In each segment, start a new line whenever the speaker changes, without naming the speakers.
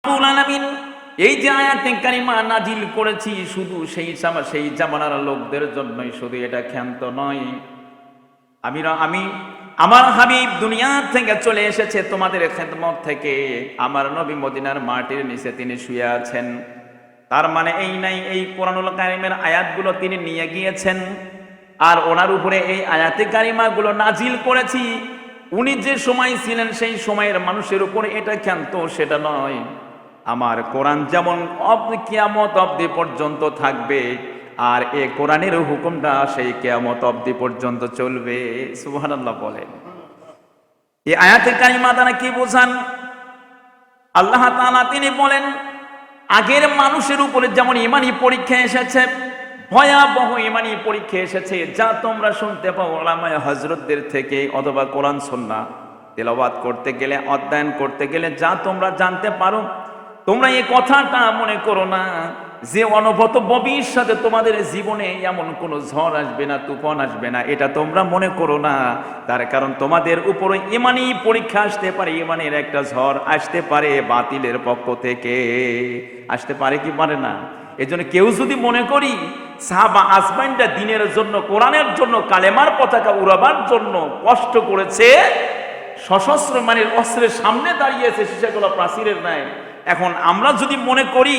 রব্বুল আলামিন এই যে আয়াতে কারিমা নাজিল করেছি শুধু সেই জামানার লোকদের জন্যই, শুধু এটা ক্ষান্ত নয়। আমি আমার হাবিব দুনিয়া থেকে চলে এসেছে তোমাদের খেদমত থেকে, আমার নবী মদিনার মাটির নিচে তিনি শুয়ে আছেন। তার মানে এই নাই এই কোরআনুল কারিমের আয়াতগুলো তিনি নিয়ে গিয়েছেন আর ওনার উপরে এই আয়াতে কারিমাগুলো নাজিল করেছি। উনি যে সময় ছিলেন সেই সময়ের মানুষের উপরে এটা ক্ষান্ত সেটা নয়। আমার কোরআন যেমন কিয়ামত অবধি পর্যন্ত থাকবে, আর এ কোরআনের হুকুমটা সেই কিয়ামত অবধি পর্যন্ত চলবে। সুবহানাল্লাহ বলেন। এই আয়াতে কারিমা দ্বারা কি বোঝান? আল্লাহ তাআলা তিনি বলেন, আগের মানুষের উপরে যেমন ঈমানি পরীক্ষা এসেছে, ভয়াবহ ঈমানি পরীক্ষা এসেছে, যা তোমরা শুনতে পাও উলামায়ে হযরতদের থেকে অথবা কোরআন সুন্নাহ তেলাওয়াত করতে গেলে, অধ্যয়ন করতে গেলে যা তোমরা জানতে পারো, তোমরা এই কথাটা মনে করো না যে অনবত ভবিষ্যতে তোমাদের জীবনে এমন কোনো ঝড় আসবে না, তুফান আসবে না, এটা তোমরা মনে করো না। তার কারণ তোমাদের উপরে ঈমানি পরীক্ষা আসতে পারে, ঈমানের একটা ঝড় আসতে পারে বাতিলের পক্ষ থেকে, আসতে পারে কি পারে না? এজন্য কেউ যদি মনে করি সাহাবা আসমাইনটা দ্বীনের জন্য, কোরআনের জন্য, কালেমার পতাকা উড়াবার জন্য কষ্ট করেছে, সশস্ত্র মানের অস্ত্রের সামনে দাঁড়িয়েছে সীসাগুলো প্রাচীরের ন্যায়। এখন আমরা যদি মনে করি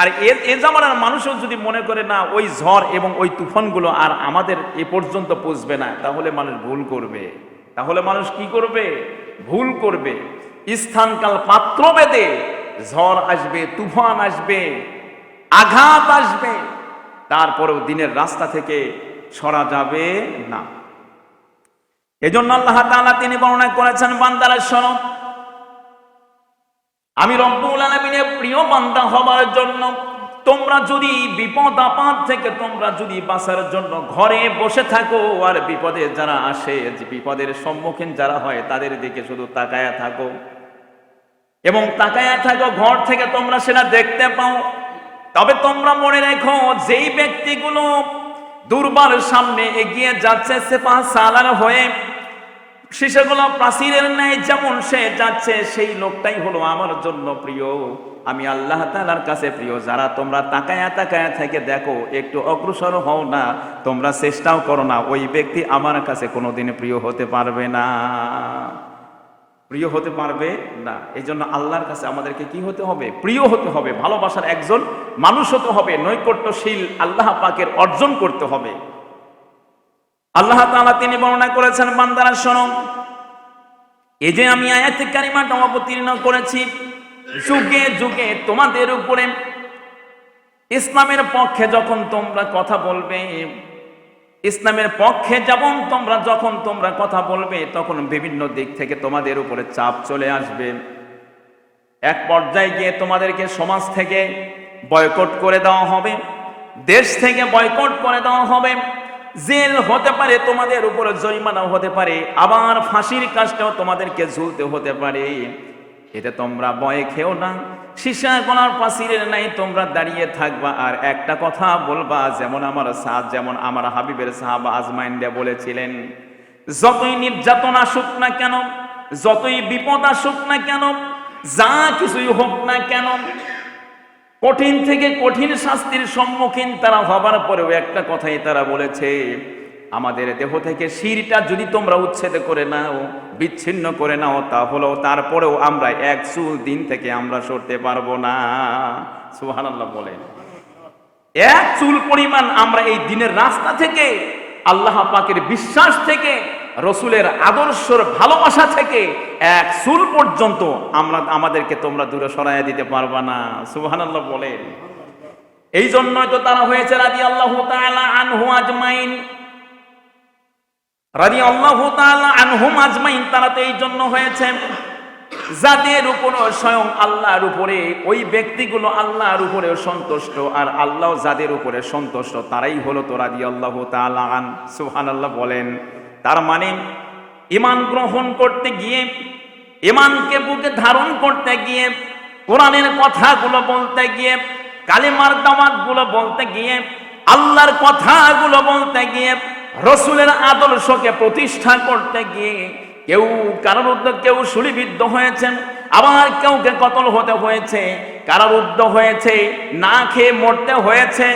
আর এ জামানার মানুষও যদি মনে করে না ওই ঝড় এবং ওই তুফানগুলো আর আমাদের এ পর্যন্ত পৌঁছবে না, তাহলে মানুষ ভুল করবে। তাহলে মানুষ কি করবে? ভুল করবে। স্থানকাল পাত্র ভেদে ঝড় আসবে, তুফান আসবে, আঘাত আসবে, তারপরেও দিনের রাস্তা থেকে সরা যাবে না। এজন্য আল্লাহ তাআলা তিনি বর্ণনা করেছেন, বান্দারা শোনো, আমি রব্বুল আলামিনের প্রিয় বান্দা হবার জন্য তোমরা যদি বিপদ আপদ থেকে তোমরা যদি বাঁচার জন্য ঘরে বসে থাকো আর বিপদে যারা আসে, যে বিপদের সম্মুখীন যারা হয় তাদের দিকে শুধু তাকায়া থাকো এবং তাকায়া থাকো, ঘর থেকে তোমরা সেটা দেখতে পাও, তবে তোমরা মনে রেখো যেই ব্যক্তিগুলো দুর্বার সামনে এগিয়ে যাচ্ছে সেপা সালার হয়ে, শিশাগুলো প্রাচীরের ন্যায় যেমন সে যাচ্ছে, সেই লোকটাই হলো আমার জন্য প্রিয়, আমি আল্লাহ তাআলার কাছে প্রিয়। যারা তোমরা তাকায়া তাকায়া থেকে দেখো, একটু অগ্রসর হও না, তোমরা চেষ্টাও করো না, ওই ব্যক্তি আমার কাছে কোনোদিন প্রিয় হতে পারবে না, প্রিয় হতে পারবে না। এই জন্য আল্লাহর কাছে আমাদেরকে কি হতে হবে? প্রিয় হতে হবে, ভালোবাসার একজন মানুষ হতে হবে, নৈকট্যশীল আল্লাহ পাকের অর্জন করতে হবে। আল্লাহ তাআলা তিনি বর্ণনা করেছেন, বান্দারা শোনো, এই যে আমি আয়াতে কারিমাটা অবতীর্ণ করেছি, যুগে যুগে তোমাদের উপরে ইসলামের পক্ষে যখন তোমরা কথা বলবে, ইসলামের পক্ষে যেমন যখন তোমরা কথা বলবে, তখন বিভিন্ন দিক থেকে তোমাদের উপরে চাপ চলে আসবে। এক পর্যায়ে গিয়ে তোমাদেরকে সমাজ থেকে বয়কট করে দেওয়া হবে, দেশ থেকে বয়কট করে দেওয়া হবে, জেল হতে পারে, তোমাদের উপরে জরিমানা হতে পারে, আবার ফাঁসির কাজটাও তোমাদেরকে ঝুলতে হতে পারে। এতে তোমরা ভয় খেও না, সীসা গলার প্রাচীরের নাই তোমরা দাঁড়িয়ে থাকবা আর একটা কথা বলবা, যেমন আমার হাবিবের সাহাবা আজমাইন বলেছিলেন, যতই নির্যাতন আসুক না কেন, যতই বিপদ আসুক না কেন, যা কিছুই হোক না কেন, কঠিন থেকে কঠিন শাস্তির সম্মুখীন তারা হবার পরেও একটা কথাই তারা বলেছে, আমাদের দেহ থেকে শিরটা যদি তোমরা উচ্ছেদ করে নাও, বিচ্ছিন্ন করে নাও, তাহলেও তারপরেও আমরা এক চুল দিন থেকে আমরা সরতে পারবো না। সুবহানাল্লাহ বলেন। এক চুল পরিমাণ আমরা এই দিনের রাস্তা থেকে, আল্লাহ পাকের বিশ্বাস থেকে, রসুলের আদর্শের ভালোবাসা থেকে এক চুল পর্যন্ত আমাদেরকে তোমরা দূরে সরাইয়া দিতে পারবা না। সুবহানাল্লাহ বলেন। এই জন্যই তো তারা হয়েছে রাদিয়াল্লাহু তাআলা আনহু আজমাইন, রাদিয়াল্লাহু তাআলা আনহুম আজমাইন, তারা তো এই জন্য হয়েছে যাদের উপর স্বয়ং আল্লাহর উপরে, ওই ব্যক্তিগুলো আল্লাহর উপরে সন্তুষ্ট, আর আল্লাহ যাদের উপরে সন্তুষ্ট তারাই হলো তো রাদিয়াল্লাহু তাআলা আন। সুবহানাল্লাহ বলেন। তার মানে ঈমান গ্রহণ করতে গিয়ে, ঈমানকে বুকে ধারণ করতে গিয়ে, কোরআনের কথাগুলো বলতে গিয়ে, কালিমার দাওয়াতগুলো বলতে গিয়ে, আল্লাহর কথাগুলো বলতে গিয়ে, রসুলের আদর্শকে প্রতিষ্ঠা করতে গিয়ে কেউ কারোর কেউ শুলিবিদ্ধ হয়েছেন, আবার কাউকে কতল হতে হয়েছে, কারারুদ্ধ হয়েছে, না খেয়ে মরতে হয়েছে।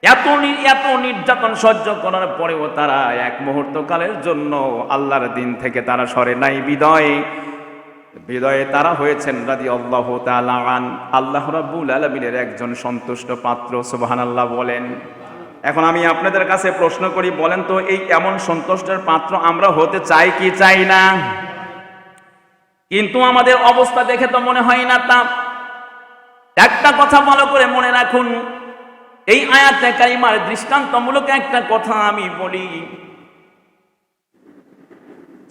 এত নির্যাতন সহ্য করার পরেও তারা এক মুহূর্ত কালের জন্য আল্লাহর দিন থেকে তারা সরে নাই। বিদয়ে তারা হয়েছেন রাদিয়াল্লাহু তাআলা আন, আল্লাহ রাব্বুল আলামিনের একজন সন্তুষ্ট পাত্র। সুবহানাল্লাহ বলেন। এখন আমি আপনাদের কাছে প্রশ্ন করি, বলেন তো এই এমন সন্তুষ্টের পাত্র আমরা হতে চাই কি চাই না? কিন্তু আমাদের অবস্থা দেখে তো মনে হয় না তা। একটা কথা ভালো করে মনে রাখুন, এই আয়াতে কারিমার দৃষ্টান্তমূলক একটা কথা আমি বলি।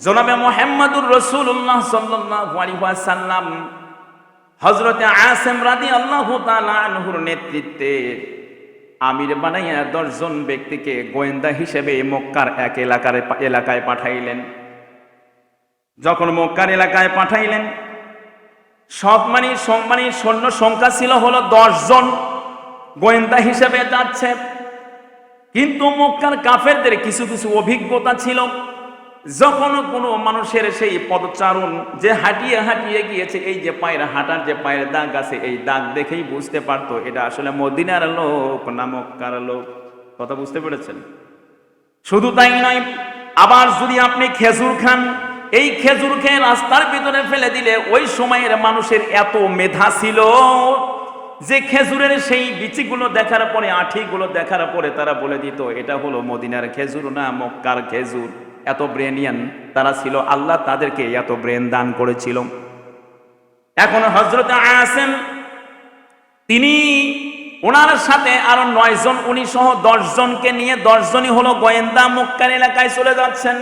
জনাবে মুহাম্মদুর রাসূলুল্লাহ সাল্লাল্লাহু আলাইহি ওয়াসাল্লাম হযরতে আসিম রাদিয়াল্লাহু তাআলা আনহুর নেতৃত্বে আমির বানাইয়া 10 জন ব্যক্তিকে গোয়েন্দা হিসেবে মক্কার এক এলাকায় পাঠাইলেন। যখন মক্কার এলাকায় পাঠাইলেন, সব সৈন্য সংখ্যা ছিল হলো 10 জন গোয়েন্দা হিসেবে যাচ্ছে। কিন্তু মক্কার কাফেরদের কিছু কিছু অভিজ্ঞতা ছিল। যখন কোনো মানুষের সেই পদচারণ যে হাঁটিয়ে গিয়েছে, এই যে পায়ের হাঁটার যে পায়ের দাগ আছে, এই দাগ দেখেই বুঝতে পারতো এটা আসলে মদিনার লোক না মক্কার লোক। কথা বুঝতে পেরেছেন? শুধু তাই নয়, আবার যদি আপনি খেজুর খান, এই খেজুর খেয়ে রাস্তার ভিতরে ফেলে দিলে ওই সময়ের মানুষের এত মেধা ছিল যে খেজুরের সেই বিচিগুলো দেখার পরে, আঠিগুলো দেখার পরে তারা বলে দিত এটা হলো মদিনার খেজুর না মক্কার খেজুর। এত ব্রেনিয়ান তারা ছিল, আল্লাহ তাদেরকে এত ব্রেন দান করেছিল। এখন হযরত আসিম তিনি ওনার সাথে আরো 9 জন, উনি সহ 10 জনকে নিয়ে, 10 জনই হলো গোয়েন্দা, মক্কার এলাকায় চলে যাচ্ছেন।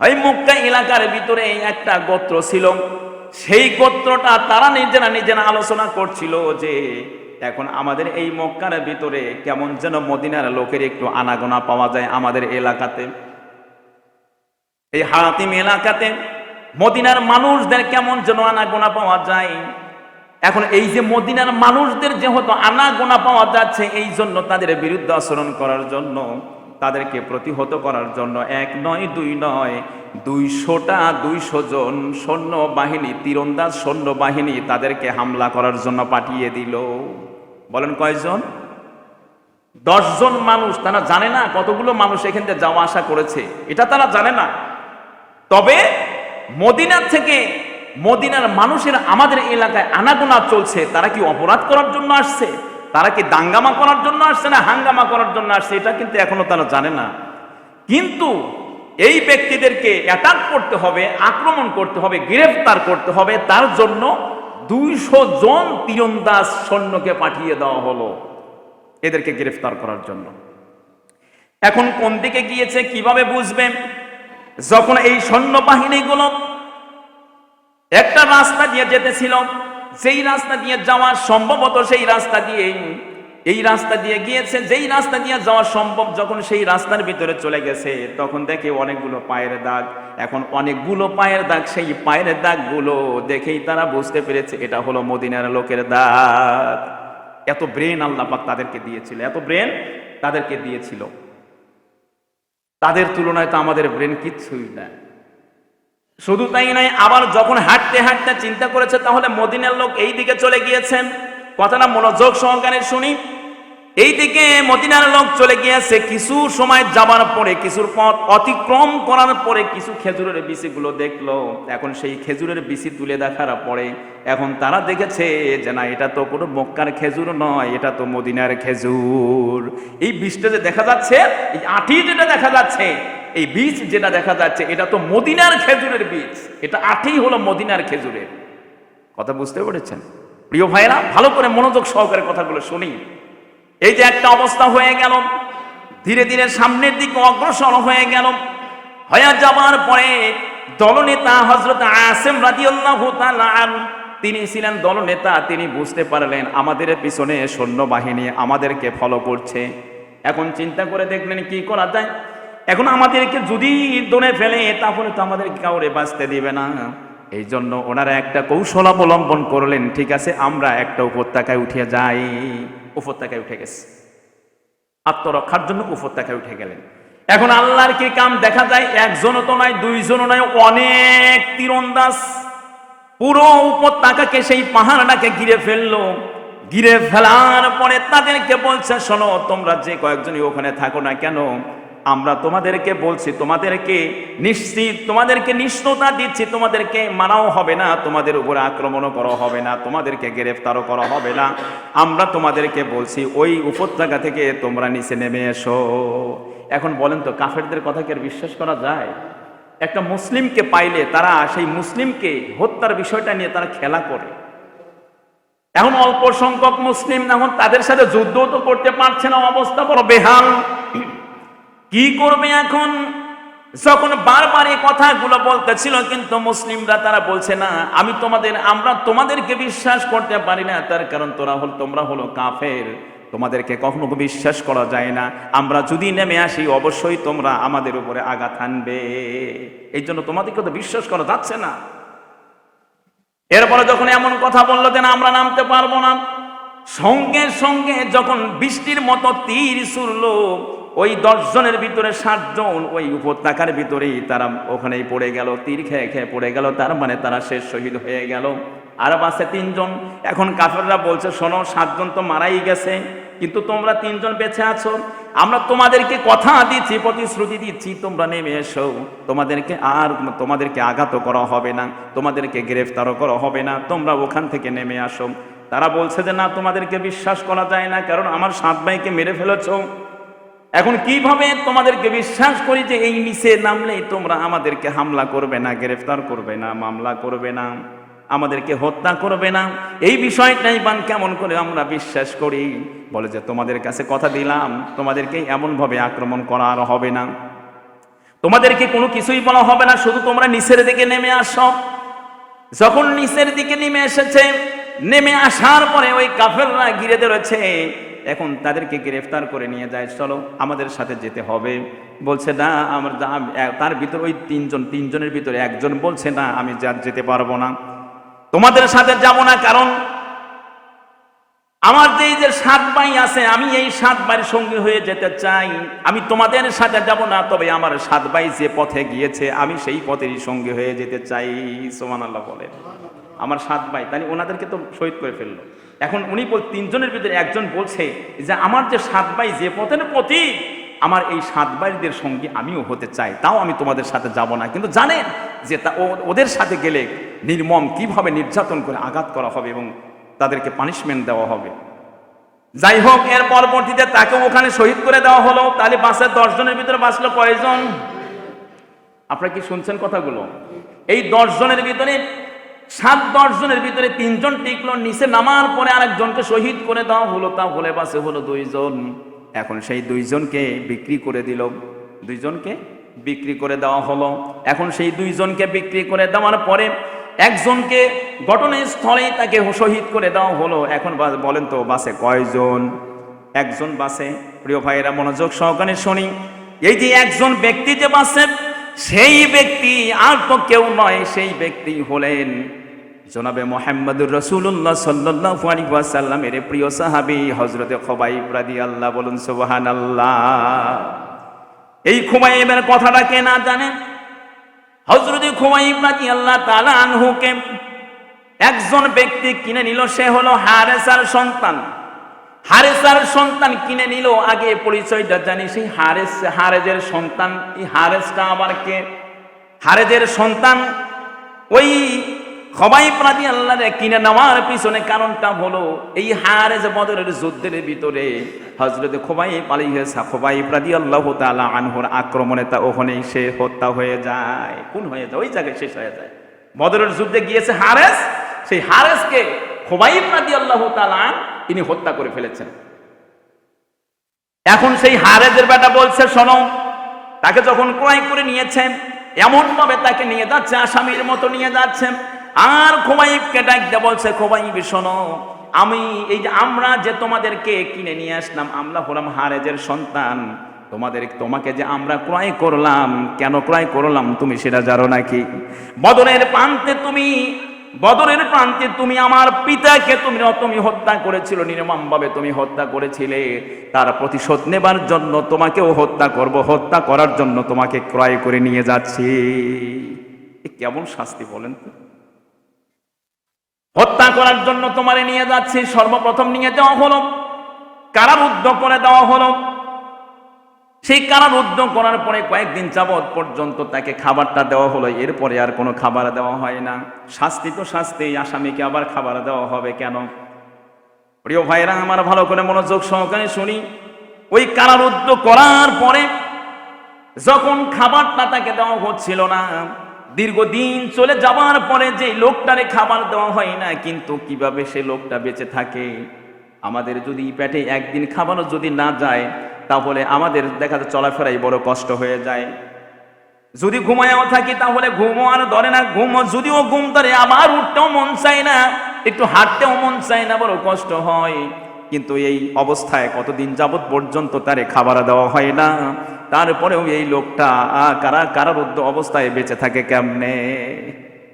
ওই মক্কা এলাকার ভিতরে একটা গোত্র ছিল, সেই গোত্রটা তারা নিজেরা আলোচনা করছিল যে এখন আমাদের এই মক্কার ভিতরে কেমন যেন মদিনার লোকের একটু আনাগোনা পাওয়া যায় আমাদের এলাকাতে। এই হাতিম এলাকাতে মদিনার মানুষদের কেমন যেন আনাগোনা পাওয়া যায়। এখন এই যে মদিনার মানুষদের যেহেতু আনাগোনা পাওয়া যাচ্ছে, এই জন্য তাদের বিরুদ্ধে আচরণ করার জন্য, তাদেরকে প্রতিহত করার জন্য 1 নয় 2 নয় 200 জন সৈন্যবাহিনী, তীরন্দাজ সৈন্যবাহিনী তাদেরকে হামলা করার জন্য পাঠিয়ে দিল। বলেন কয়জন? 10 জন মানুষ। তারা জানে না কতগুলো মানুষ এখান থেকে যাওয়া আসা করেছে, এটা তারা জানে না। তবে মদিনা থেকে মদিনার মানুষের আমাদের এলাকায় আনাগোনা চলছে, তারা কি অপরাধ করার জন্য আসছে, তারা কি দাঙ্গামা করার জন্য আসছে না হাঙ্গামা করার জন্য আসছে, এটা কিন্তু এখনো তারা জানে না। কিন্তু এই ব্যক্তিদেরকে অ্যাটাক করতে হবে, আক্রমণ করতে হবে, গ্রেফতার করতে হবে, তার জন্য 200 জন তীরন্দাজ সৈন্যকে পাঠিয়ে দেওয়া হলো এদেরকে গ্রেফতার করার জন্য। এখন কোন দিকে গিয়েছে কিভাবে বুঝবেন? যখন এই সৈন্যবাহিনীগুলো একটা রাস্তা দিয়ে যেতেছিল, সেই রাস্তা দিয়ে যাওয়া সম্ভবত সেই রাস্তা দিয়ে, এই রাস্তা দিয়ে গিয়েছে, যেই রাস্তা দিয়ে যাওয়া সম্ভব, যখন সেই রাস্তার ভিতরে চলে গেছে তখন দেখে অনেকগুলো পায়ের দাগ। এখন অনেকগুলো পায়ের দাগ, সেই পায়ের দাগগুলো দেখেই তারা বুঝতে পেরেছে এটা হলো মদিনার লোকের দাগ। এত ব্রেন আল্লাহ পাক তাদেরকে দিয়েছিল, এত ব্রেন তাদেরকে দিয়েছিল। তাদের তুলনায় তো আমাদের ব্রেন কিচ্ছুই না। শুধু তাই নয়, আবার যখন হাঁটতে হাঁটতে চিন্তা করেছে তাহলে মদিনার লোক এই দিকে চলে গিয়েছেন, কথাটা মনোযোগ সহকারে শুনি। এই দিকে মদিনার লোক চলে গিয়েছে, কিছু সময় যাবার পরে, কিছুর পথ অতিক্রম করার পরে কিছু খেজুরের বিচিগুলো দেখলো। এখন সেই খেজুরের বিচি তুলে দেখার পরে এখন তারা দেখেছে যে না, এটা তো কোনো মক্কার খেজুর নয়, এটা তো মদিনার খেজুর। এই বীজটা যে দেখা যাচ্ছে, এই আঠি যেটা দেখা যাচ্ছে, এই বীজ যেটা দেখা যাচ্ছে, এটা তো মদিনার খেজুরের বীজ, এটা আঠি হলো মদিনার খেজুরের। কথা বুঝতে পেরেছেন? প্রিয় ভাইরা, ভালো করে মনোযোগ সহকারে কথাগুলো শুনি। এই যে একটা অবস্থা হয়ে গেল, ধীরে ধীরে সামনের দিকে অগ্রসর হয়ে গেল। হয়ে যাবার পরে দলনেতা হযরত আসিম রাদিয়াল্লাহু তাআলা আনহু, তিনি ছিলেন দলনেতা। তিনি বুঝতে পারলেন আমাদের পিছনে সৈন্যবাহিনী আমাদেরকে ফলো করছে। এখন চিন্তা করে দেখলেন কি করা যায়। এখন আমাদেরকে যদি দৌড়ে ফেলে তাহলে তো আমাদের কাউরে বাঁচতে দিবে না। এই জন্য ওনারা একটা কৌশল অবলম্বন করলেন, ঠিক আছে আমরা একটা উপত্যকায় উঠে যাই। উপত্যকায় উঠে গেছে, আত্মরক্ষার জন্য উপত্যকায় উঠে গেলেন। এখন আল্লাহর কি কাম দেখা যায়, একজনও তো নয়, 2 জনও নয়, অনেক তীরন্দাজ পুরো উপত্যকাকে, সেই পাহাড়টাকে ঘিরে ফেললো। ঘিরে ফেলার পরে তাদেরকে বলছে, শোনো, তোমরা যে কয়েকজনই ওখানে থাকো না কেন, আমরা তোমাদেরকে বলছি, তোমাদেরকে নিশ্চয়তা দিচ্ছি, তোমাদেরকে মারাও হবে না, তোমাদের উপরে আক্রমণও করা হবে না, তোমাদেরকে গ্রেফতারও করা হবে না। আমরা তোমাদেরকে বলছি ওই উপত্যকা থেকে তোমরা নিচে নেমে এসো। এখন বলেন তো, কাফেরদের কথা কি আর বিশ্বাস করা যায়? একটা মুসলিমকে পাইলে তারা সেই মুসলিমকে হত্যার বিষয়টা নিয়ে তারা খেলা করে। এখন অল্প সংখ্যক মুসলিম, এখন তাদের সাথে যুদ্ধও তো করতে পারছে না, অবস্থা বড় বেহাল। কি করবে এখন? যখন বারবার এই কথাগুলো বলতেছিল, কিন্তু মুসলিমরা তারা বলছে না, আমরা তোমাদেরকে বিশ্বাস করতে পারি না, তার কারণ তোমরা হলো কাফের, তোমাদেরকে কখনো বিশ্বাস করা যায় না। আমরা যদি নেমে আসি অবশ্যই তোমরা আমাদের উপরে আঘাত হানবে, এই জন্য তোমাদেরকে তো বিশ্বাস করা যাচ্ছে না। এরপরে যখন এমন কথা বললো যে না, আমরা নামতে পারবো না, সঙ্গে সঙ্গে যখন বৃষ্টির মতো তীর ছুড়লো, ওই 10 জনের ভিতরে 7 জন ওই উপত্যকার ভিতরেই তারা ওখানেই পড়ে গেল, তীর খেয়ে খেয়ে পড়ে গেল। তার মানে তারা শেষ শহীদ হয়ে গেল, আর বাসে 3 জন। এখন কাফেররা বলছে, শোনো, 7 জন তো মারাই গেছে, কিন্তু তোমরা 3 জন বেঁচে আছো। আমরা তোমাদেরকে কথা দিচ্ছি, প্রতিশ্রুতি দিচ্ছি, তোমরা নেমে এসো, তোমাদেরকে আঘাতও করা হবে না, তোমাদেরকে গ্রেফতারও করা হবে না, তোমরা ওখান থেকে নেমে আসো। তারা বলছে যে না, তোমাদেরকে বিশ্বাস করা যায় না, কারণ আমার 7 ভাইকে মেরে ফেলেছো। এখন কিভাবে তোমাদেরকে বিশ্বাস করি যে এই নিচে নামলেই তোমরা আমাদেরকে হামলা করবে না, গ্রেফতার করবে না, মামলা করবে না, আমাদেরকে হত্যা করবে না? এই বিষয়টাই কেমন করে আমরা বিশ্বাস করি? বলে যে তোমাদের কাছে কথা দিলাম, তোমাদেরকে এমনভাবে আক্রমণ করা আর হবে না, তোমাদেরকে কোনো কিছুই বলা হবে না, শুধু তোমরা নিচের দিকে নেমে আসো। যখন নিচের দিকে নেমে এসেছে, নেমে আসার পরে ওই কাফেররা ঘিরে ধরেছে। এখন তাদেরকে গ্রেফতার করে নিয়ে যায়, চলো আমাদের সাথে যেতে হবে। বলছে না, তার ভিতরে ওই 3 জনের ভিতরে একজন বলছে না, আমি যেতে পারবো না, তোমাদের সাথে যাব না, কারণ আমার যে 7 ভাই আছে, আমি এই 7 ভাইয়ের সঙ্গী হয়ে যেতে চাই, আমি তোমাদের সাথে যাব না, তবে আমার 7 ভাই যে পথে গিয়েছে আমি সেই পথেরই সঙ্গী হয়ে যেতে চাই। সুবহানাল্লাহ বলেন। আমার 7 ভাই, তাই ওনাদেরকে তো শহীদ করে ফেললো। এখন উনি 3 জনের ভিতরে একজন বলছে যে আমার যে 7 ভাই যে পথের পথিক, আমার এই 7 ভাইদের সঙ্গে আমিও হতে চাই, তাও আমি তোমাদের সাথে যাব না। কিন্তু জানেন যে ওদের সাথে গেলে নির্মম কিভাবে নির্যাতন করে আঘাত করা হবে এবং তাদেরকে পানিশমেন্ট দেওয়া হবে। যাই হোক, এর পরবর্তীতে তাকে ওখানে শহীদ করে দেওয়া হলো। তাহলে বাসের 10 জনের ভিতরে বাঁচলো কয়জন? আপনারা কি শুনছেন কথাগুলো? এই 10 জনের ভিতরে 10 জনের ভিতরে 3 জন টিকলো, নিচে নামার পরে আরেকজনকে শহীদ করে দেওয়া হলো, তা হলে বাসে হলো 2 জন। এখন সেই 2 জনকে বিক্রি করে দিল, 2 জনকে বিক্রি করে দেওয়া হলো। এখন সেই 2 জনকে বিক্রি করে দেওয়ার পরে একজনকে ঘটনাস্থলেই তাকে শহীদ করে দেওয়া হলো। এখন বলেন তো বাসে কয়জন? একজন বাসে। প্রিয় ভাইয়েরা, মনোযোগ সহকারে শুনি। এই যে একজন ব্যক্তি যে বাসে, সেই ব্যক্তি আর তো কেউ নয়, সেই ব্যক্তি হলেন জনাবে মুহাম্মদুর রাসূলুল্লাহ সাল্লাল্লাহু আলাইহি ওয়াসাল্লামের প্রিয় সাহাবী হযরতে খুবাইব রাদিয়াল্লাহু, বলুন সুবহানাল্লাহ। এই খুবাইবের কথাটা কে না জানেন? হযরতে খুবাইব রাদিয়াল্লাহু তাআলা আনহুকে একজন ব্যক্তি কিনে নিল, সে হলো হারেসার সন্তান। হারেসার সন্তান কিনে নিল। আগে পরিচয়টা জানি, সেই হারেজের সন্তান। এই হারেসটা আবার কে? হারেজের সন্তান ওই খুবাইব রাদিয়াল্লাহু কিনে নেওয়ার পিছনে কারণটা হলো, এই হারেজ বদরের যুদ্ধের ভিতরে হযরতে খুবাইব রাদিয়াল্লাহু তাআলা আনহুর আক্রমণে তা ওখানেই সে হত্যা হয়ে যায়, খুন হয়ে যায়, ওই জায়গায় শেষ হয়ে যায়। বদরের যুদ্ধে গিয়েছে হারেস, সেই হারেসকে খুবাইব রাদিয়াল্লাহু তাআলা তিনি হত্যা করে ফেলেছেন। এখন সেই হারেজের বেটা বলছে, শোনো, তাকে যখন ক্রয় করে নিয়েছেন, এমন ভাবে তাকে নিয়ে যাচ্ছে, আসামির মতো নিয়ে যাচ্ছে। আর খুবাইবকে ডাকতে বলছে, খুবাইব শোনো, আমরা যে তোমাদেরকে কিনে নিয়ে আসলাম, আমরা হলাম হারেজের সন্তান, তোমাকে যে আমরা ক্রয় করলাম, কেন ক্রয় করলাম তুমি সেটা জানো নাকি? বদরের প্রান্তে তুমি আমার পিতাকে তুমি হত্যা করেছিল, নির্মমভাবে তুমি হত্যা করেছিলে, তার প্রতিশোধ নেবার জন্য তোমাকেও হত্যা করব, হত্যা করার জন্য তোমাকে ক্রয় করে নিয়ে যাচ্ছি। কেমন শাস্তি বলেন তো? হত্যা করার জন্য তোমারে নিয়ে যাচ্ছি। সর্বপ্রথম নিয়ে যাওয়া হলো, কারারুদ্ধ করে দেওয়া হলো। সেই কারারুদ্ধ করার পরে কয়েকদিন যাবৎ পর্যন্ত তাকে খাবারটা দেওয়া হলো, এরপরে আর কোনো খাবার দেওয়া হয় না। শাস্তি তো শাস্তি, আসামিকে আবার খাবার দেওয়া হবে কেন? প্রিয় ভাইরা আমার, ভালো করে মনোযোগ সহকারে শুনি। ওই কারারুদ্ধ করার পরে যখন খাবারটা তাকে দেওয়া হচ্ছিল না, দীর্ঘদিন চলে যাবার পরে যে লোকটারে খাবার দেওয়া হয় না, কিন্তু কিভাবে সে লোকটা বেঁচে থাকে? আমাদের যদি পেটে একদিন খাবারও যদি না যায়, তাহলে আমাদের দেখা যায় চলাফেরাই বড় কষ্ট হয়ে যায়। যদি ঘুমায়ও থাকি তাহলে ঘুমও আর ধরে না, যদিও ঘুম ধরে আবার উঠতেও মন চায় না, একটু হাঁটতেও মন চায় না, বড় কষ্ট হয়। কিন্তু এই অবস্থায় কতদিন যাবৎ পর্যন্ত তারে খাবার দেওয়া হয় না, তারপরেও এই লোকটা কারারুদ্ধ অবস্থায় বেঁচে থাকে কেমনে?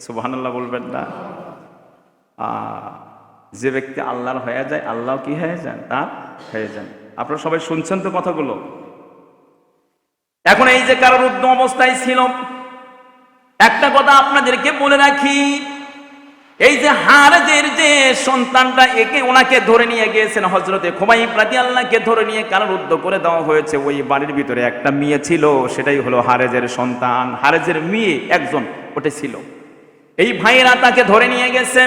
সুবহানাল্লাহ বলবেন না? যে ব্যক্তি আল্লাহর হয়ে যায়, আল্লাহ কি হয়ে যান? তা হয়ে যান। আপনারা সবাই শুনছেন তো কথাগুলো? এখন এই যে কারারুদ্ধ অবস্থায় ছিল, একটা কথা আপনাদেরকে বলে রাখি, এই যে হারেজের যে সন্তানটা, ওনাকে ধরে নিয়ে গিয়েছেন হযরতে খুবাইব রাদিয়াল্লাহকে ধরে নিয়ে কারারুদ্ধ করে দেওয়া হয়েছে। ওই বাড়ির ভিতরে একটা মেয়ে ছিল, সেটাই হলো হারেজের সন্তান। হারেজের মেয়ে একজন ওটা ছিল। এই ভাইয়েরা তাকে ধরে নিয়ে গেছে।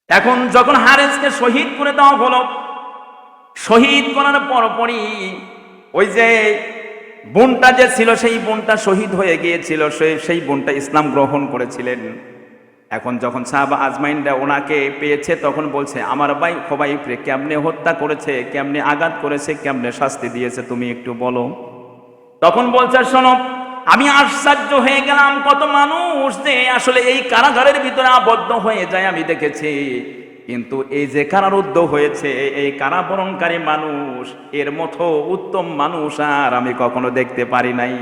এখন যখন হারেজকে শহীদ করে দেওয়া হলো, শহীদ করার পরপরই ওই যে বোনটা যে ছিল, সেই বোনটা শহীদ হয়ে গিয়েছিল, সেই বোনটা ইসলাম গ্রহণ করেছিলেন। এখন যখন সাহাবা আজমাইনরা ওনাকে পেয়েছে, তখন বলছে, আমার ভাই খুবাইবরে কেমনে হত্যা করেছে, কেমনে আঘাত করেছে, কেমনে শাস্তি দিয়েছে, তুমি একটু বলো। তখন বলছে, শোনো, আমি আশ্চর্য হয়ে গেলাম, কত মানুষ যে আসলে এই কারাগারের ভিতরে আবদ্ধ হয়ে যায় আমি দেখেছি, কিন্তু এই যে কারারুদ্ধ হয়েছে, এই কারাবরণকারী মানুষ, এর মতো উত্তম মানুষ আর আমি কখনো দেখতে পারি নাই।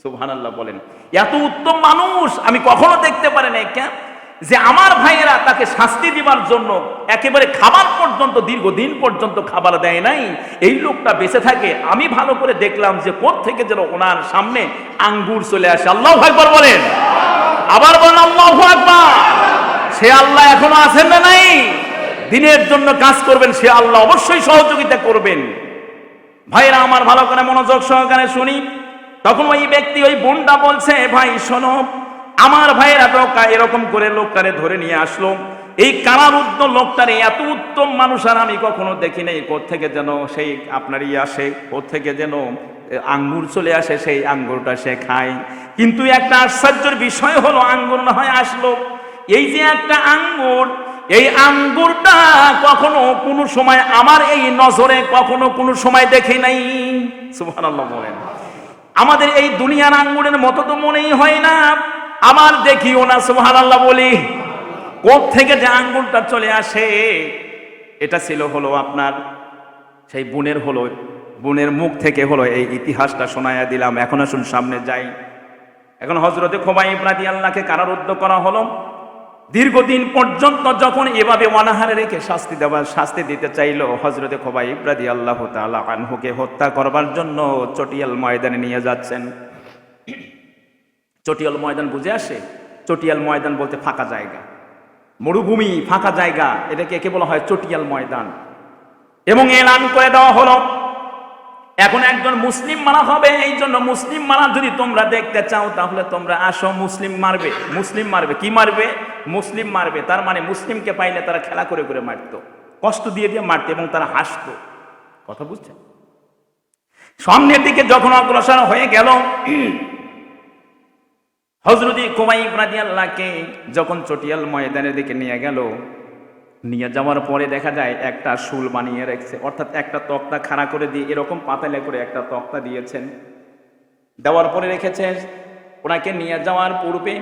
সুবহানাল্লাহ বলেন। এত উত্তম মানুষ আমি কখনো দেখতে পারি নাই। কেন? যে আমার ভাইয়েরা তাকে শাস্তি দিবার জন্য একেবারে খাবার পর্যন্ত, দীর্ঘদিন পর্যন্ত খাবার দেয় নাই, এই লোকটা বেঁচে থাকে। আমি ভালো করে দেখলাম যে কোত্থেকে যেন ওনার সামনে আঙ্গুর চলে আসে। আল্লাহু আকবার বলেন, আবার বলেন আল্লাহু আকবার। সে আল্লাহ এখনো আছেন না নাই? দিনের জন্য কাজ করবেন, সে আল্লাহ অবশ্যই সহযোগিতা করবেন। ভাইরা আমার, ভালো করে মনোযোগ সহকারে শুনি। তখন ওই ব্যক্তি, ওই বোনটা বলছে, ভাই শোনো, আমার ভাইয়েরা তো এরকম করে লোকটারে ধরে নিয়ে আসলো, এই কারারুদ্ধ লোকটারে এত উত্তম মানুষ আর আমি কখনো দেখি নাই। কোত্থেকে যেন সেই আপনার আসে, কোত্থেকে যেন আঙ্গুর চলে আসে, সেই আঙ্গুরটা সে খায়। কিন্তু একটা আশ্চর্যের বিষয় হলো, আঙ্গুর না হয় আসলো, এই যে একটা আঙ্গুর, এই আঙ্গুরটা কখনো কোনো সময় আমার এই নজরে কখনো কোনো সময় দেখি নাই। সুবহানাল্লাহ বলেন। আমাদের এই দুনিয়ার আঙ্গুরের মতো তো মনেই হয় না, আমার দেখিও না। সুবহানাল্লাহ বলি। কোত্থেকে যে আঙ্গুরটা চলে আসে, এটা ছিল হলো আপনার সেই বোনের মুখ থেকে হলো এই ইতিহাসটা শোনায়া দিলাম। এখন আসুন সামনে যাই। এখন হযরতে খুবাইব রাদিয়াল্লাহকে কারারুদ্ধ করা হলো। দীর্ঘদিন পর্যন্ত যখন এভাবে অনাহারে রেখে শাস্তি দিতে চাইল, হযরতে খুবাইব রাদিয়াল্লাহু তাআলা আনহুকে হত্যা করবার জন্য চটিয়াল ময়দানে নিয়ে যাচ্ছেন। চটিয়াল ময়দান বুঝে আসে? চটিয়াল ময়দান বলতে ফাঁকা জায়গা, মরুভূমি, ফাঁকা জায়গা, এটাকে একে বলা হয় চটিয়াল ময়দান। এবং এলান করে দেওয়া হলো, এখন একজন মুসলিম মারা হবে, এই জন্য মুসলিম মারা যদি তোমরা দেখতে চাও তাহলে তোমরা আসো। মুসলিম মারবে, মুসলিম মারবে। কি মারবে? মুসলিম মারবে। তার মানে মুসলিমকে পাইলে তারা খেলা করে করে মারতো, কষ্ট দিয়ে দিয়ে মারতো, এবং তারা হাসতো। কথা বুঝছেন? সামনের দিকে যখন অগ্রসর হয়ে গেল, হযরতে খুবাইব রাদিয়াল্লাহকে যখন চটিয়াল ময়দানের দিকে নিয়ে গেল, নিয়ে যাওয়ার পরে দেখা যায় একটা শুল বানিয়ে রেখেছে, অর্থাৎ একটা তক্তা খাড়া করে দিয়ে এরকম পাতালে করে একটা তক্তা দিয়েছেন। দেওয়ার পরে রেখেছে। ওনাকে নিয়ে যাওয়ার পূর্বে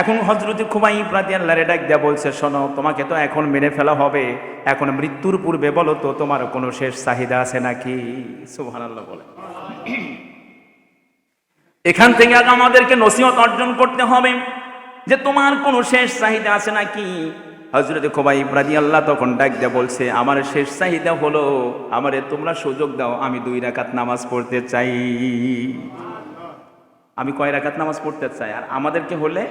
এখন হযরতে খুবাইব রাদিয়াল্লাহু ডাক দিয়ে বলছে, শোনো, তোমাকে তো এখন মেরে ফেলা হবে, এখন মৃত্যুর পূর্বে বলো তো তোমার কোনো শেষ চাহিদা আছে নাকি? সুবহানাল্লাহ বলে। এখান থেকে আগে আমাদেরকে নসিহত অর্জন করতে হবে যে তোমার কোনো শেষ চাহিদা আছে নাকি। হযরতে খুবাইব রাদিয়াল্লাহু তখন ডাক দিয়ে বলছে, আমার শেষ চাহিদা হলো, আমারে তোমরা সুযোগ দাও, আমি 2 রাকাত নামাজ পড়তে চাই। আমি কয় রাকাত নামাজ পড়তে চাই? আর আমাদেরকে হলে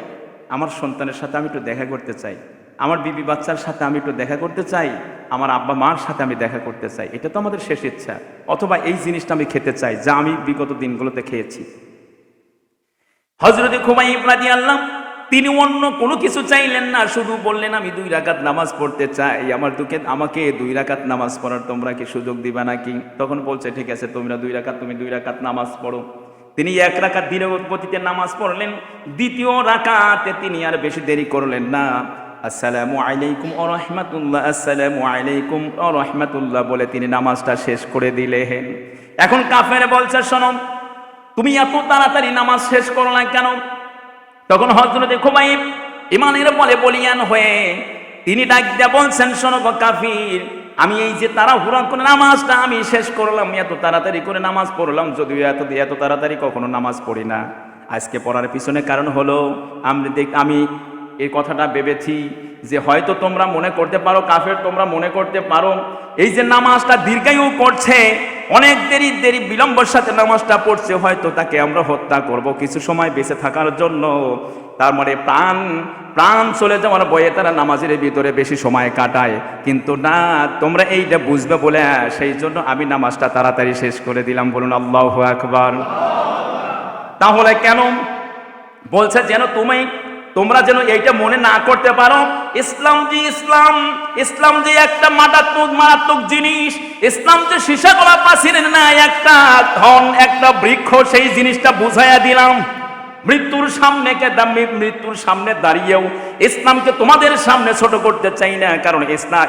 আমার সন্তানের সাথে আমি একটু দেখা করতে চাই, আমার বিবি বাচ্চার সাথে আমি একটু দেখা করতে চাই, আমার আব্বা মার সাথে আমি দেখা করতে চাই, এটা তো আমাদের শেষ ইচ্ছা। অথবা এই জিনিসটা আমি খেতে চাই যা আমি বিগত দিনগুলোতে খেয়েছি। হযরত খুবাইব রাদিয়াল্লাহু তিনি অন্য কোনো কিছু চাইলেন না, শুধু বললেন আমি 2 রাকাত নামাজ পড়তে চাই, আমাকে 2 রাকাত নামাজ পড়ার তোমরা কি সুযোগ দিবা নাকি? তখন বলছে ঠিক আছে, তুমি 2 রাকাত নামাজ পড়ো। তিনি 1 রাকাত দিনের গতিতে নামাজ পড়লেন। দ্বিতীয় রাকাতে তিনি আর বেশি দেরি করলেন না। আসসালামু আলাইকুম ওয়া রাহমাতুল্লাহ, আসসালামু আলাইকুম ওয়া রাহমাতুল্লাহ বলে তিনি নামাজটা শেষ করে দিলেন। এখন কাফের বলছে শোনো, তুমি এত তাড়াতাড়ি নামাজ শেষ করো না কেন? তখন হযরত খুবাইব ইমানের বলে বলিয়ান হয়ে তিনি ডাক দিয়ে বলছেন, শোনো গো কাফির, আমি এই যে তাড়াহুড়া করে নামাজটা আমি শেষ করলাম, এত তাড়াতাড়ি করে নামাজ পড়লাম, যদিও এত তাড়াতাড়ি কখনো নামাজ পড়ি না। আজকে পড়ার পিছনে কারণ হলো আমি এই কথাটা ভেবেছি যে হয়তো তোমরা মনে করতে পারো, কাফের তোমরা মনে করতে পারো এই যে নামাজটা দীর্ঘায়ু করছে, অনেক দেরি বিলম্বের সাথে নামাজটা পড়ছে, হয়তো তাকে আমরা হত্যা করব কিছু সময় বেঁচে থাকার জন্য। তার মানে প্রাণ চলে যাওয়ার ভয়ে তারা নামাজের ভিতরে বেশি সময় কাটায়। কিন্তু না, তোমরা এইটা বুঝবে বলে সেই জন্য আমি নামাজটা তাড়াতাড়ি শেষ করে দিলাম। বলুন আল্লাহু আকবার। তাহলে কেন বলছে? যেন তোমরা যেন এইটা মনে না করতে পারো ইসলাম যে একটা মারাত্মক জিনিস, ইসলাম যে সীসা গলা প্রাচীরের না একটা ধন, একটা বৃক্ষ, সেই জিনিসটা বুঝাইয়া দিলাম। মৃত্যুর সামনে দাঁড়িয়েও ইসলামকে তোমাদের সামনে ছোট করতে চাই না, কারণ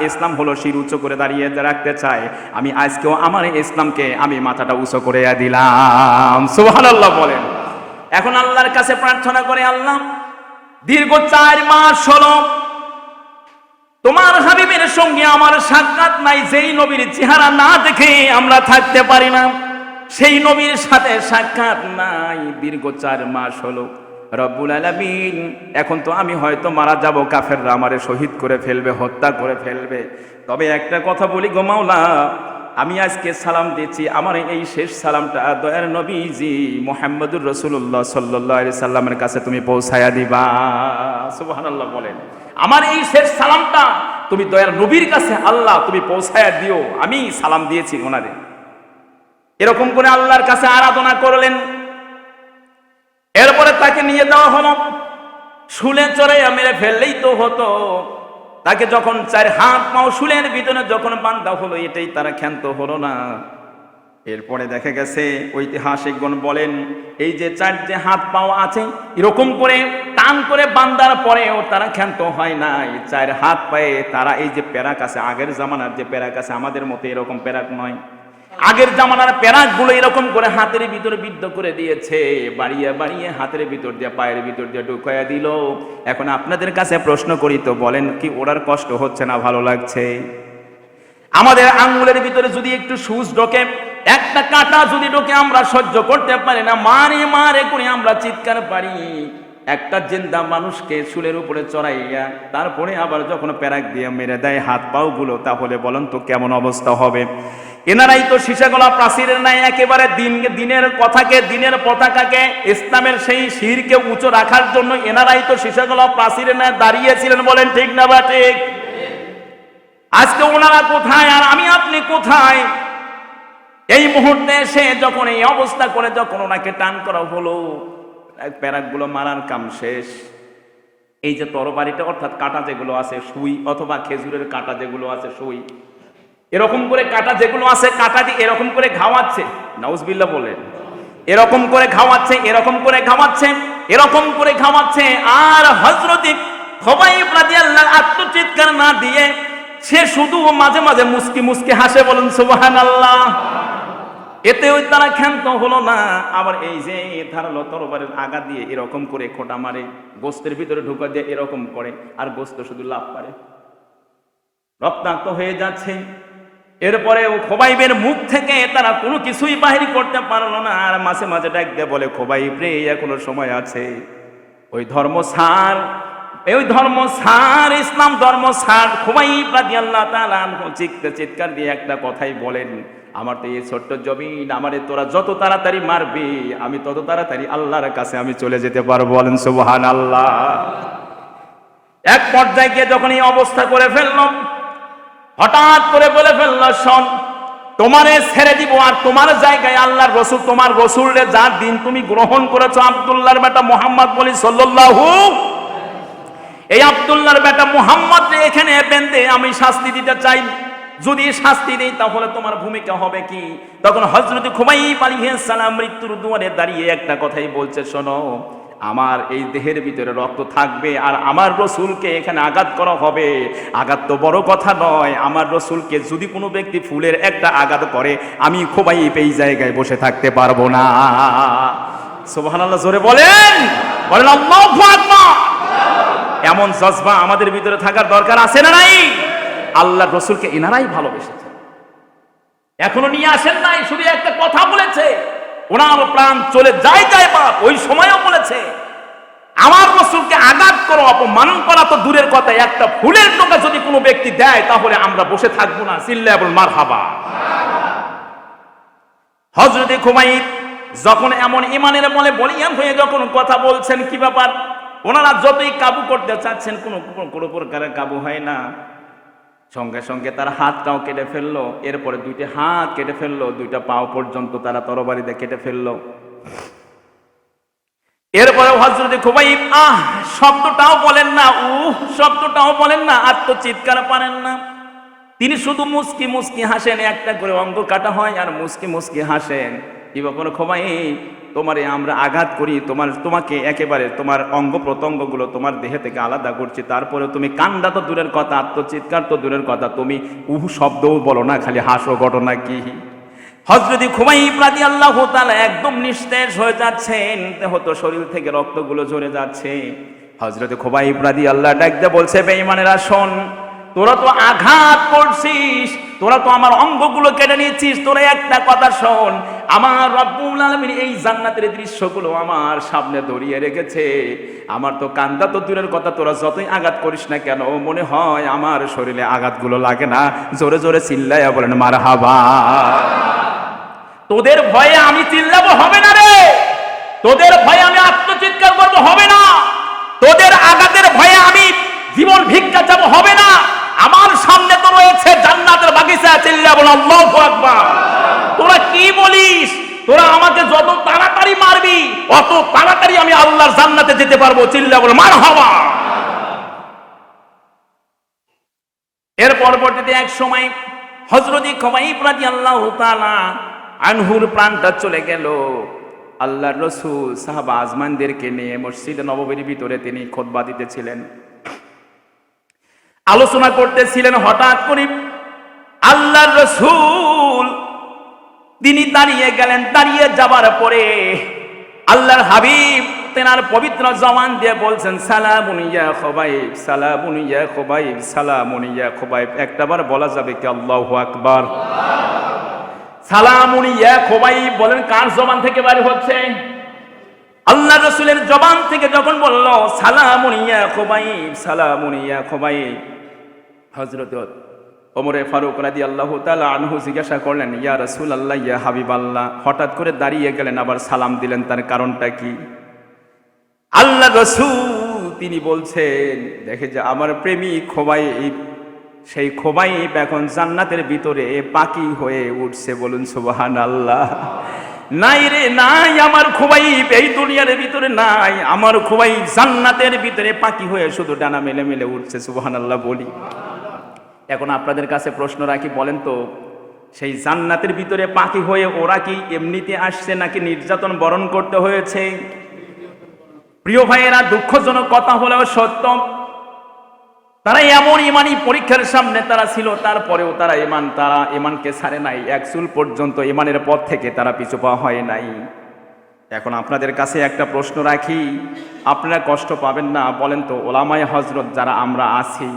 ইসলাম হলো শির উঁচু করে দাঁড়িয়ে রাখতে চায়। আমি আজকেও আমার ইসলামকে আমি মাথাটা উঁচু করে দিলাম। সুবহানাল্লাহ বলেন। এখন আল্লাহর কাছে প্রার্থনা করে, আল্লাহ দীর্ঘ 4 মাস হলো তোমার হাবিবের সঙ্গে আমার সাক্ষাৎ নাই, যেই নবীর চেহারা না দেখে আমরা থাকতে পারি না, সেই নবীর সাথে সাক্ষাৎ নাই, দীর্ঘ 4 মাস হলো। রব্বুল আলামিন, এখন তো আমি হয়তো মারা যাব, কাফেররা আমারে শহীদ করে ফেলবে, হত্যা করে ফেলবে। তবে একটা কথা বলি গো মাওলা, আমি আজকে সালাম দিচ্ছি, আমার এই শেষ সালামটা দয়ার নবীজি মুহাম্মদুর রাসূলুল্লাহ সাল্লাল্লাহু আলাইহি সাল্লামের কাছে তুমি পৌঁছায়া দিবা। সুবহানাল্লাহ বলেন। আমার এই শেষ সালামটা তুমি দয়ার নবীর কাছে আল্লাহ তুমি পৌঁছায়া দিও, আমি সালাম দিয়েছি ওনারে। এরকম করে আল্লাহর কাছে আরাধনা করলেন। এরপরে তাকে নিয়ে যাওয়া হলো, শুলে চড়াইয়া মেরে ফেললেই তো হতো। তাকে যখন 4 হাত পাও শুলের ভিতরে যখন বান্ধা হলো, এটাই তারা ক্ষান্ত হলো না। এরপরে দেখা গেছে ঐতিহাসিকগণ বলেন, এই যে 4 যে হাত পাও আছে, এরকম করে টান করে বান্ধার পরেও তারা ক্ষান্ত হয় নাই। 4 হাত পায়ে তারা এই যে প্যারাক আছে, আগের জামানার যে প্যারাক আছে, আমাদের মতো এরকম প্যারাক নয়, আগের জামানার প্যারাক গুলো এরকম করে হাতের ভিতরে বিদ্ধ করে দিয়েছে, বাড়িয়ে হাতের ভিতর দিয়ে পায়ের ভিতর দিয়ে ঢুকাইয়া দিল। এখন আপনাদের কাছে প্রশ্ন করি তো, বলেন কি ওনার কষ্ট হচ্ছে না ভালো লাগছে? আমাদের আঙ্গুলের ভিতরে যদি একটু সুচ ঢোকে, একটা কাঁটা যদি ঢোকে, আমরা সহ্য করতে পারি না, মারে করে আমরা চিৎকার পারি। একটা জিন্দা মানুষকে চুলের উপরে চড়াইয়া তারপরে আবার যখন প্যারাক দিয়ে মেরে দেয় হাত পাও গুলো, তাহলে বলেন তো কেমন অবস্থা হবে? এনারাই তো সীসাগলা প্রাচীরের নাই একেবারে দিনের কথাকে, দিনের পতাকাকে, ইসলামের সেই শিরকে উঁচু রাখার জন্য এনারাই তো সীসাগলা প্রাচীরের নাই দাঁড়িয়েছিলেন। বলেন ঠিক না বা ঠিক? আজকে ওনারা কোথায় আর আমি আপনি কোথায়? এই মুহূর্তে এসে যখন এই অবস্থা করে যখন ওনাকে টান করা হলো, প্যারাকগুলো মারার কাম শেষ। এই যে তরবারিটা অর্থাৎ কাঁটা যেগুলো আছে, সুই অথবা খেজুরের কাঁটা যেগুলো আছে, সুই এরকম করে কাঁটা যেগুলো আছে, কাঁটা দিয়ে এরকম করে ঘাওয়াচ্ছে, নাউজুবিল্লাহ বলেন, এরকম করে ঘাওয়াচ্ছে, এরকম করে ঘাওয়াচ্ছে, এরকম করে ঘাওয়াচ্ছে। আর হযরত খুবাইব রাদিয়াল্লাহু আত্মচিৎকার না দিয়ে সে শুধু মাঝে মাঝে মুস্কি হাসে। বলেন সুবহানাল্লাহ। এতে ওই তারা ক্ষান্ত হলো না। আবার এই যে ধারালো তরবারের আগা দিয়ে এরকম করে খোঁটা মারে, গোস্তের ভিতরে ঢুকা দিয়ে এরকম করে, আর গোস্ত শুধু লাভ পারে, রক্তাক্ত হয়ে যাচ্ছে। এরপরে খুবাইবের মুখ থেকে তারা কোনো কিছুই বাহির করতে পারলো না। আর মাঝে মাঝে ডাক দিয়ে বলে, খুবাইব রে, এখনো সময় আছে, ওই ধর্ম ছাড়, ইসলাম ধর্ম ছাড়। খুবাইব রাদিয়াল্লাহু তাআলা চিৎকার দিয়ে একটা কথাই বলেন, আমার তো এই ছোট্ট জমিন, আমারে তোরা যত তাড়াতাড়ি মারবি আমি তত তাড়াতাড়ি আল্লাহর কাছে আমি চলে যেতে পারবো। বলেন সুবহানাল্লাহ। এক পর্যায়ে গিয়ে যখন এই অবস্থা করে ফেললাম, হঠাৎ করে বলে ফেলল, শোন, তোমারে ছেড়ে দিব, আর তোমার জায়গায় আল্লাহর রসুল, তোমার রসুলের যার দিন তুমি গ্রহণ করেছো, আব্দুল্লাহর বেটা মুহাম্মদ বলি সাল্লাল্লাহু, এই আব্দুল্লাহর বেটা মুহাম্মদ এখানে বেঁধে আমি শাস্তি দিতে চাই। যদি শাস্তি দেই তাহলে তোমার ভূমিকা হবে কি? তখন হযরত খুবাইব আলাইহিস সালাম মৃত্যুর দুয়ারে দাঁড়িয়ে একটা কথাই বলছে, শোনো, আমার এই দেহের ভিতরে রক্ত থাকবে আর আমার রসুলকে এখানে আঘাত করা হবে। আঘাত তো বড় কথা নয়, আমার রসুলকে যদি কোনো ব্যক্তি ফুলের একটা আঘাত করে আমি খুবাইব এই জায়গায় বসে থাকতে পারবো না। সুবহানাল্লাহ, জোরে বলেন, বলেন আল্লাহু আকবার। এমন জজবা আমাদের ভিতরে থাকার দরকার আছে না নাই? আল্লাহর রসুলকে এনারাই ভালোবেসেছে, এখনো নিয়ে আসেন নাই, শুধু একটা কথা বলেছে, ওনার প্রাণ চলে যায় যায় বাপ, ওই সময়ও বলেছে আমার রসুলকে আঘাত করো, অপমান করা তো দূরের কথা, একটা ফুলের টোকা যদি কোনো ব্যক্তি দেয় তাহলে আমরা বসে থাকবো না। চিল্লায়া বল মারহাবা। হযরত খুবাইব যখন এমন ইমানের বলে বলিয়ান হয়ে যখন কথা বলছেন, কি ব্যাপার, ওনারা যতই কাবু করতে চাচ্ছেন কোনো প্রকারের কাবু হয় না। সঙ্গে সঙ্গে তার হাতটাও কেটে ফেললো, এরপরে দুইটা হাত কেটে ফেললো, দুইটা পাও পর্যন্ত তারা তরবারি দিয়ে কেটে ফেললো। এরপরে হযরত খুবাইব শব্দটাও বলেন না, শব্দটাও বলেন না, আত্মচিৎকার পারেন না, তিনি শুধু মুস্কি মুস্কি হাসেন। একটা করে অঙ্গ কাটা হয় আর মুস্কি মুস্কি হাসেন। কি ব্যাপার খুবাইব, তোমারে আমরা আঘাত করি, তোমাকে একেবারে তোমার অঙ্গ প্রত্যঙ্গগুলো তোমার দেহে থেকে আলাদা করছি, তারপরে তুমি কান্দা তো দূরের কথা, আত্মচিৎকার তো দূরের কথা, তুমি শব্দও বলো না, খালি হাসো, ঘটনা কি? হযরত খুবাইব রাদিয়াল্লাহু তাআলা একদম নিস্তেজ হয়ে যাচ্ছেন, দেহত শরীর থেকে রক্তগুলো ঝরে যাচ্ছে। হযরত খুবাইব রাদিয়াল্লাহু ডাক দিয়ে বলছে, বেঈমানেরা শোন, তোরা তো আঘাত করছিস, তোরা তো আমার অঙ্গগুলো কেটে নিচ্ছিস, তোরা একটা কথা শোন, আমার রব্বুল আলামিন এই জান্নাতের দৃশ্যগুলো আমার সামনে ধরিয়ে রেখেছে, আমার তো কান্দা তো দূরের কথা, তোরা যতই আঘাত করিস না কেন মনে হয় আমার শরীরে আঘাতগুলো লাগে না। জোরে জোরে চিল্লাইয়া বলেন মারহাবা। তোদের ভয়ে আমি চিল্লাবো হবে না রে, তোদের ভয়ে আমি আত্মচিৎকার করবো হবে না, তোদের আঘাতের ভয়ে আমি জীবন ভিক্ষা চাবো হবে না। আমার সামনে তো রয়েছে জান্নাতের বাগিচা, চিল্লায়া বল আল্লাহু আকবার। তোরা কি বলিস, তোরা আমাকে যত তাড়াতাড়ি মারবি অত তাড়াতাড়ি আমি আল্লাহর জান্নাতে যেতে পারবো, চিল্লায়া বল মারহাবা। এর পরবর্তীতে এক সময় হযরত খুবাইব রাদিয়াল্লাহু তাআলা আনহুর প্রাণটা চলে গেল। আল্লাহর রাসূল সাহাবা আজমানদেরকে নিয়ে মসজিদে নববীর ভিতরে তিনি খুতবা দিতেছিলেন, আলোচনা করতেছিলেন। হঠাৎ করে আল্লাহর রাসূল তিনি দাঁড়িয়ে গেলেন। দাঁড়িয়ে যাবার পরে আল্লাহর হাবিব তেনার পবিত্র জবান দিয়ে বলছেন, সালামুন ইয়া খুবাইব, সালামুন ইয়া খুবাইব, সালামুন ইয়া খুবাইব। একটাবার বলা যাবে কি আল্লাহু আকবার? সালামুন ইয়া খুবাইব বলেন কার জবান থেকে বাইরে হচ্ছে? আল্লাহ রাসূলের জবান থেকে যখন বলল সালামুন ইয়া খুবাইব, সালামুন ইয়া খুবাইব, হযরত ওমর ফারুক রাদিয়াল্লাহু তাআলা আনহু জিজ্ঞাসা করলেন, ইয়া রাসূলুল্লাহ, ইয়া হাবিবাল্লাহ। হঠাৎ করে দাঁড়িয়ে গেলেন, আবার সালাম দিলেন, তার কারণটা কি? আল্লাহ রাসূল তিনি বলছেন, দেখে যে আমার প্রেমিক খুবাইব, সেই খুবাইব এখন জান্নাতের ভিতরে পাখি হয়ে উঠছে। বলুন সুবহানাল্লাহ। নাই রে নাই, আমার খুবাইব এই দুনিয়ার ভিতরে নাই, আমার খুবাইব জান্নাতের ভিতরে পাখি হয়ে শুধু ডানা মেলে মেলে উঠছে। সুবহানাল্লাহ বলি। এখন আপনাদের কাছে প্রশ্ন রাখি, বলেন তো, সেই জান্নাতের ভিতরে পাখি হয়ে ওরা কি এমনিতে আসছে নাকি নির্যাতন বরণ করতে হয়েছে? প্রিয় ভাইয়েরা, দুঃখজনক কথা হলেও সত্য, তারা এমন ইমানি পরীক্ষার সামনে তারা ছিল, তারপরেও তারা ইমানকে ছাড়ে নাই, এক চুল পর্যন্ত ইমানের পথ থেকে তারা পিছু পা হয় নাই। এখন আপনাদের কাছে একটা প্রশ্ন রাখি, আপনারা কষ্ট পাবেন না? বলেন তো, ওলামায়ে হযরত যারা আমরা আছি,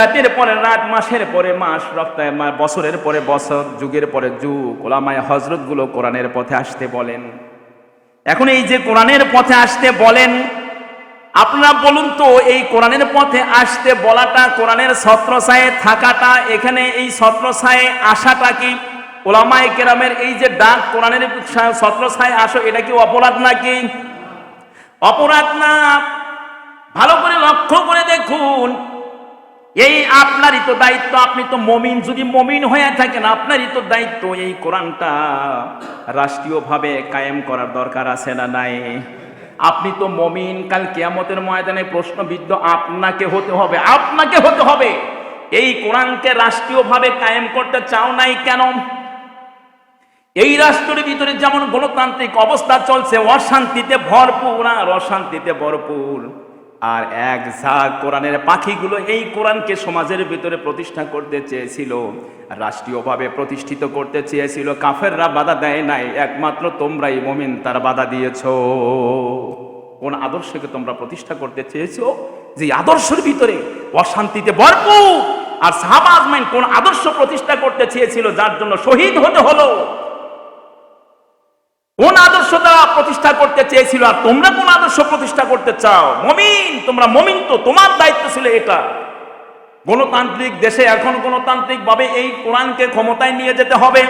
রাতের পরে রাত, মাসের পরে মাস, বছরের পরে বছর, যুগের পরে যুগ ওলামায়ে হযরত গুলো কোরআনের পথে আসতে বলেন। এখন এই যে কোরআনের পথে আসতে বলেন, আপনারা বলুন তো, এই কোরআনের পথে আসতে বলাটা, কোরআনের ছত্রছায়ায় থাকাটা, এখানে এই ছত্রছায়ায় আসাটা কি উলামায়ে কেরামের এই যে ডাক কোরআনের ছত্রছায়ায় আসো, এটা কি অপরাধ নাকি? অপরাধ না। ভালো করে লক্ষ্য করে দেখুন, এই আপনারই তো দায়িত্ব, আপনি তো মুমিন, যদি মুমিন হয়ে থাকেন আপনারই তো দায়িত্ব এই কোরআনটা রাষ্ট্রীয়ভাবে কায়েম করার দরকার আছে না নাই? আপনি তো মুমিন, কাল কিয়ামতের ময়দানে প্রশ্নবিদ্ধ আপনাকে হতে হবে, আপনাকে হতে হবে। এই কোরআনকে রাষ্ট্রীয়ভাবে কায়েম করতে চাও নাই কেন? এই রাষ্ট্রের ভিতরে যেমন গণতান্ত্রিক অবস্থা চলছে, অশান্তিতে ভরপুর আর অশান্তিতে ভরপুর, আর এক ঝাঁক কোরআনের পাখিগুলো এই কোরআনকে সমাজের ভিতরে প্রতিষ্ঠা করতে চেয়েছিল, রাষ্ট্রীয়ভাবে প্রতিষ্ঠিত করতে চেয়েছিল। কাফেররা বাধা দেয় নাই, একমাত্র তোমরাই মুমিন তার বাধা দিয়েছো। কোন আদর্শকে তোমরা প্রতিষ্ঠা করতে চেয়েছো? যে আদর্শের ভিতরে অশান্তিতে ভরপুর। আর সাহাবা আজমাইন কোন আদর্শ প্রতিষ্ঠা করতে চেয়েছিল, যার জন্য শহীদ হতে হলো? কোন আদর্শ তারা প্রতিষ্ঠা করতে চেয়েছিল? আর তোমরা কোন আদর্শ প্রতিষ্ঠা করতে চাও? মুমিন, তোমরা মুমিন, তো তোমার দায়িত্ব ছিল এটা। গণতান্ত্রিক দেশে এখন গণতান্ত্রিক ভাবে এই কোরআনকে ক্ষমতায় নিয়ে যেতে হবে।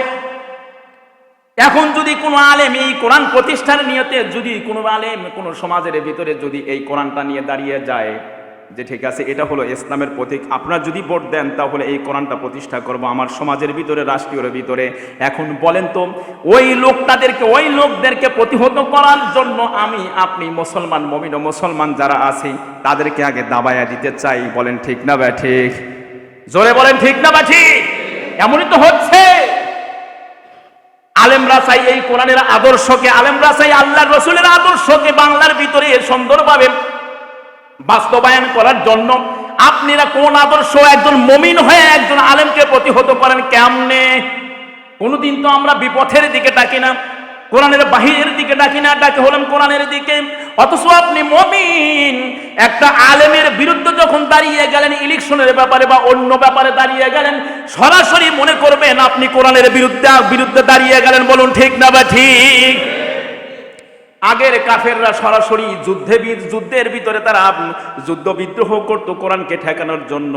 এখন যদি কোনো আলেম এই কোরআন প্রতিষ্ঠার নিয়তে, যদি কোনো আলেম কোনো সমাজের ভিতরে যদি এই কোরআনটা নিয়ে দাঁড়িয়ে যায় যে ঠিক আছে এটা হলো ইসলামের প্রতীক, আপনারা যদি ভোট দেন তাহলে এই কোরআনটা প্রতিষ্ঠা করব আমার সমাজের ভিতরে, রাষ্ট্রীয় ভিতরে, এখন বলেন তো ওই লোকদেরকে প্রতিহত করার জন্য আমি আপনি মুসলমান, মুমিন ও মুসলমান যারা আছি তাদেরকে আগে দাবায়া দিতে চাই। বলেন ঠিক না বা ঠিক? জোরে বলেন ঠিক না বা ঠিক? এমনই তো হচ্ছে। আলেমরা চাই এই কোরআনের আদর্শকে, আলেমরা চাই আল্লাহর রাসূলের আদর্শকে বাংলার ভিতরে সুন্দরভাবে বাস্তবায়ন করার জন্য। আপনারা কোন আদর্শ একজন মুমিন হয়ে একজন আলেমকে প্রতিহত করেন কেমনে? কোনদিন তো আমরা বিপথের দিকে ডাকি না, কোরআনের বাহিরের দিকে ডাকি না, ডাকে হলাম কোরআনের দিকে। অথচ আপনি মুমিন, একটা আলেমের বিরুদ্ধে যখন দাঁড়িয়ে গেলেন, ইলেকশনের ব্যাপারে বা অন্য ব্যাপারে দাঁড়িয়ে গেলেন, সরাসরি মনে করবেন আপনি কোরআনের বিরুদ্ধে দাঁড়িয়ে গেলেন। বলুন ঠিক না বা ঠিক? আগের কাফেররা সরাসরি যুদ্ধের ভিতরে তারা যুদ্ধ বিদ্রোহ করত কোরআনকে ঠেকানোর জন্য।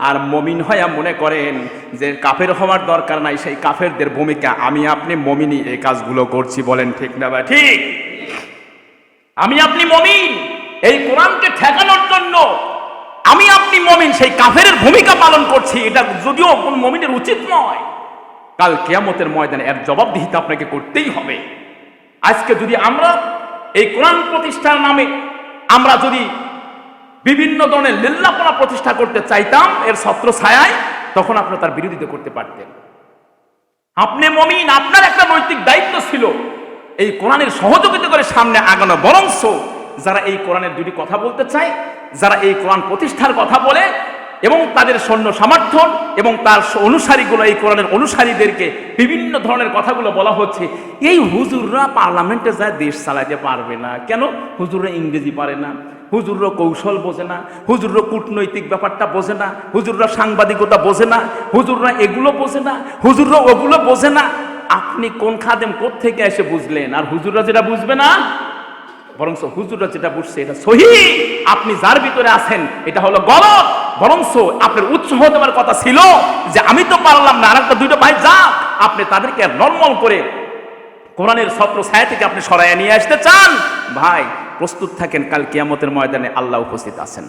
আর মুমিন হয়ে মনে করেন যে কাফের হওয়ার দরকার নাই, সেই কাফেরদের ভূমিকা আমি আপনি মুমিনই এই কাজগুলো করছি। বলেন ঠিক না বা ঠিক? আমি আপনি মুমিন, এই কোরআনকে ঠেকানোর জন্য আমি আপনি মুমিন সেই কাফেরের ভূমিকা পালন করছি। এটা যদিও কোন মুমিনের উচিত নয়, কাল কিয়ামতের ময়দানে এর জবাবদিহিতা আপনাকে করতেই হবে। আজকে যদি আমরা এই কোরআন প্রতিষ্ঠার নামে আমরা যদি বিভিন্ন ধরনের লিল্লাপনা প্রতিষ্ঠা করতে চাইতাম এর ছত্র ছায়ায়, তখন আপনারা তার বিরোধিতা করতে পারতেন। আপনি মুমিন, আপনার একটা নৈতিক দায়িত্ব ছিল এই কোরআনের সহযোগিতা করে সামনে আগানো। বরঞ্চ যারা এই কোরআনের দুটি কথা বলতে চায়, যারা এই কোরআন প্রতিষ্ঠার কথা বলে এবং তাদের সৈন্য সমর্থন এবং তার অনুসারীগুলো, এই কোরআনের অনুসারীদেরকে বিভিন্ন ধরনের কথাগুলো বলা হচ্ছে, এই হুজুররা পার্লামেন্টে যায় দেশ চালাতে পারবে না। কেন? হুজুররা ইংরেজি পারে না, হুজুররা কৌশল বোঝে না, হুজুররা কূটনৈতিক ব্যাপারটা বোঝে না, হুজুররা সাংবাদিকতা বোঝে না, হুজুররা এগুলো বোঝে না, হুজুররা ওগুলো বোঝে না। আপনি কোন খাদেম কোত্থেকে এসে বুঝলেন? আর হুজুররা যেটা বুঝবে না, বরং হুজুররা যেটা বুঝছে এটা সহিহ। আপনি যার ভিতরে আছেন এটা হলো গলত। বরংস আপনার উৎসাহ দেওয়ার কথা ছিল যে আমি তো পারলাম না, আরেকটা দুইটা ভাই যাক, আপনি তাদেরকে নরমাল করে কোরআনের ছত্র ছায়া থেকে আপনি সরাইয়া নিয়ে আসতে চান। ভাই প্রস্তুত থাকেন, কাল কিয়ামতের ময়দানে আল্লাহ উপস্থিত আছেন।